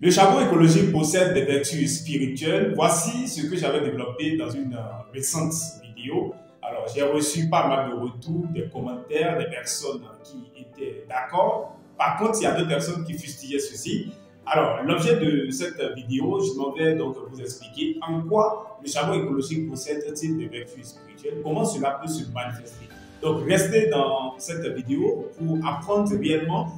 Le charbon écologique possède des vertus spirituelles. Voici ce que j'avais développé dans une récente vidéo. Alors, j'ai reçu pas mal de retours, des commentaires, des personnes qui étaient d'accord. Par contre, il y a d'autres personnes qui fustigeaient ceci. Alors, l'objet de cette vidéo, je m'en vais donc vous expliquer en quoi le charbon écologique possède-t-il des vertus spirituelles, comment cela peut se manifester. Donc, restez dans cette vidéo pour apprendre réellement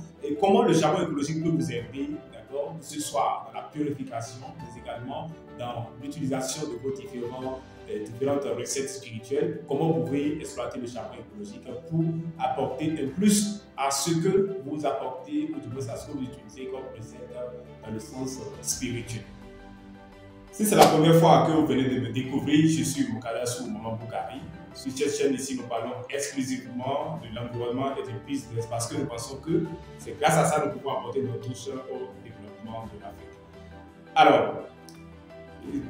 comment le charbon écologique peut vous aider, d'accord, que ce soit dans la purification, mais également dans l'utilisation de vos différentes recettes spirituelles, comment vous pouvez exploiter le charbon écologique pour apporter un plus à ce que vous apportez, ou du moins à ce que vous utilisez comme recette dans le sens spirituel. Si c'est la première fois que vous venez de me découvrir, je suis Mukadasu Maman Boukari. Sur cette chaîne ici, nous parlons exclusivement de l'environnement et du business parce que nous pensons que c'est grâce à ça que nous pouvons apporter notre touche au développement de l'Afrique. Alors,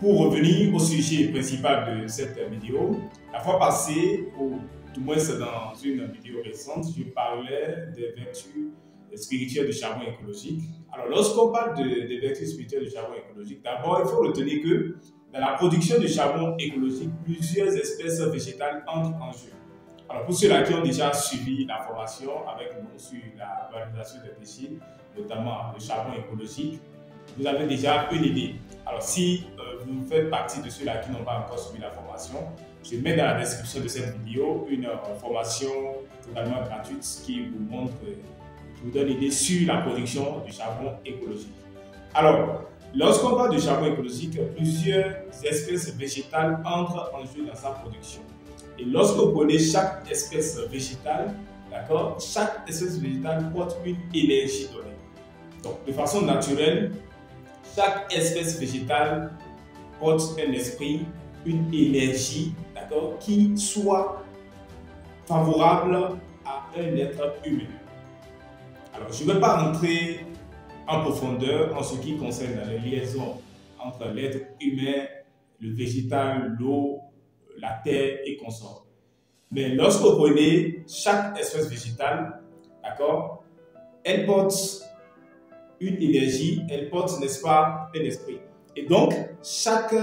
pour revenir au sujet principal de cette vidéo, la fois passée, ou du moins dans une vidéo récente, je parlais des vertus spirituelles du charbon écologique. Alors, lorsqu'on parle des vertus spirituelles du charbon écologique, d'abord, il faut retenir que dans la production du charbon écologique, plusieurs espèces végétales entrent en jeu. Alors, pour ceux-là qui ont déjà suivi la formation avec nous sur la valorisation des déchets, notamment le charbon écologique, vous avez déjà une idée. Alors, si vous faites partie de ceux-là qui n'ont pas encore suivi la formation, je mets dans la description de cette vidéo une formation totalement gratuite qui vous montre, qui vous donne une idée sur la production du charbon écologique. Alors, lorsqu'on parle du charbon écologique, plusieurs espèces végétales entrent en jeu dans sa production. Et lorsque vous prenez chaque espèce végétale, d'accord, chaque espèce végétale porte une énergie donnée. Donc, de façon naturelle, chaque espèce végétale porte un esprit, une énergie, d'accord, qui soit favorable à un être humain. Alors, je ne vais pas rentrer en profondeur en ce qui concerne les liaisons entre l'être humain, le végétal, l'eau, la terre et consorts. Mais lorsque vous prenez chaque espèce végétale, d'accord, elle porte une énergie, elle porte, n'est-ce pas, un esprit. Et donc, chaque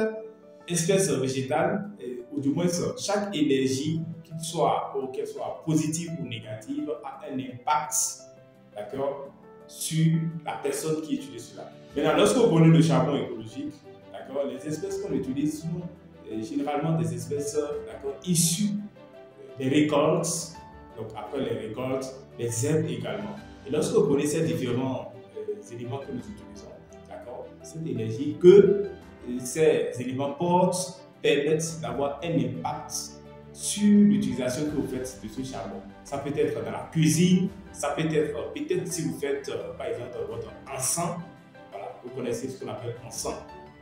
espèce végétale, ou du moins chaque énergie, qu'elle soit positive ou négative, a un impact, d'accord, sur la personne qui utilise cela. Maintenant, lorsque vous prenez le charbon écologique, d'accord, les espèces qu'on utilise sont généralement des espèces, d'accord, issues des récoltes, donc après les récoltes, les herbes également. Et lorsque vous prenez ces différents éléments que nous utilisons, d'accord, cette énergie que ces éléments portent permettent d'avoir un impact sur l'utilisation que vous faites de ce charbon. Ça peut être dans la cuisine, ça peut être peut-être si vous faites par exemple votre encens, voilà, vous connaissez ce qu'on appelle encens,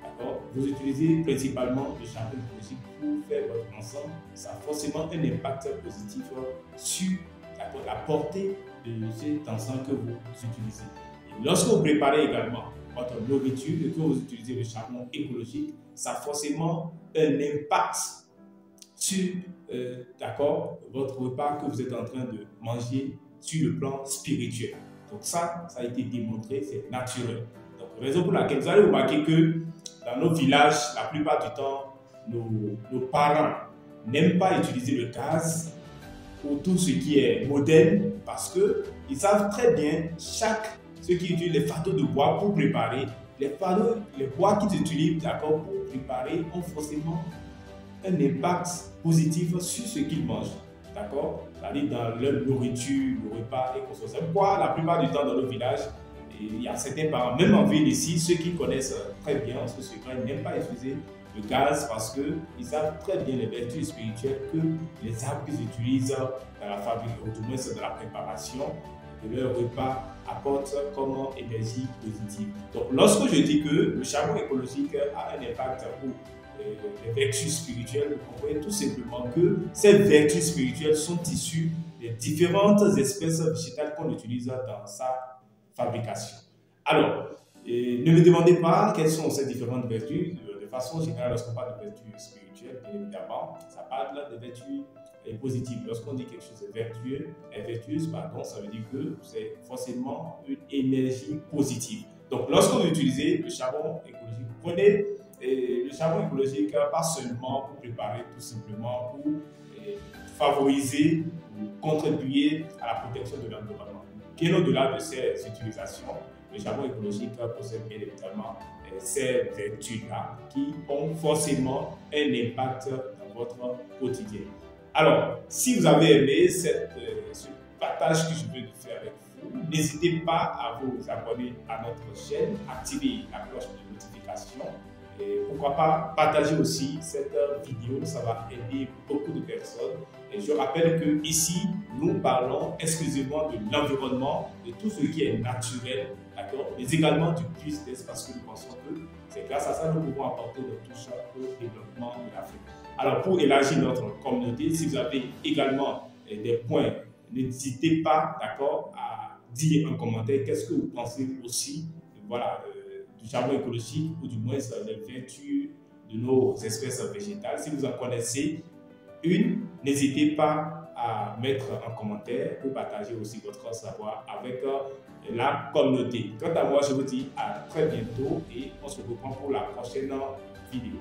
d'accord, vous utilisez principalement le charbon écologique pour faire votre encens, ça a forcément un impact positif sur la portée de cet encens que vous utilisez. Lorsque vous préparez également votre nourriture et que vous utilisez le charbon écologique, ça a forcément un impact sur votre repas que vous êtes en train de manger sur le plan spirituel. Donc ça a été démontré, c'est naturel. Donc raison pour laquelle vous allez remarquer que dans nos villages, la plupart du temps, nos parents n'aiment pas utiliser le gaz ou tout ce qui est moderne parce qu'ils savent très bien ceux qui utilisent les fardeaux de bois pour préparer, les bois qu'ils utilisent pour préparer ont forcément un impact positif sur ce qu'ils mangent. D'accord? C'est-à-dire dans leur nourriture, le repas et consommation. Pourquoi la plupart du temps dans nos villages, il y a certains parents, même en ville ici, ceux qui connaissent très bien ce secret, n'aiment pas utiliser le gaz parce qu'ils savent très bien les vertus spirituelles que les arbres qu'ils utilisent dans la fabrique, ou du moins dans la préparation de leur repas apporte comme énergie positive. Donc, lorsque je dis que le charbon écologique a un impact pour les vertus spirituelles, vous comprenez tout simplement que ces vertus spirituelles sont issues des différentes espèces végétales qu'on utilise dans sa fabrication. Alors, ne me demandez pas quelles sont ces différentes vertus. De façon générale, lorsqu'on parle de vertus spirituelles, bien évidemment, ça parle de vertus positive. Lorsqu'on dit quelque chose est vertueux, ça veut dire que c'est forcément une énergie positive. Donc, lorsque vous utilisez le charbon écologique, prenez le charbon écologique pas seulement pour préparer, tout simplement pour favoriser ou contribuer à la protection de l'environnement. Bien au-delà de ces utilisations, le charbon écologique possède bien évidemment ces vertus-là qui ont forcément un impact dans votre quotidien. Alors, si vous avez aimé ce partage que je viens de faire avec vous, n'hésitez pas à vous abonner à notre chaîne, activer la cloche de notification et pourquoi pas partager aussi cette vidéo, ça va aider beaucoup de personnes. Et je rappelle que ici, nous parlons exclusivement de l'environnement, de tout ce qui est naturel, d'accord, mais également du business parce que nous pensons que c'est grâce à ça que nous pouvons apporter notre touche au développement de l'Afrique. Alors pour élargir notre communauté, si vous avez également des points, n'hésitez pas, d'accord, à dire en commentaire qu'est-ce que vous pensez aussi, voilà, du charbon écologique ou du moins les vertus de nos espèces végétales. Si vous en connaissez une, n'hésitez pas à mettre en commentaire ou partager aussi votre savoir avec la communauté. Quant à moi, je vous dis à très bientôt et on se reprend pour la prochaine vidéo.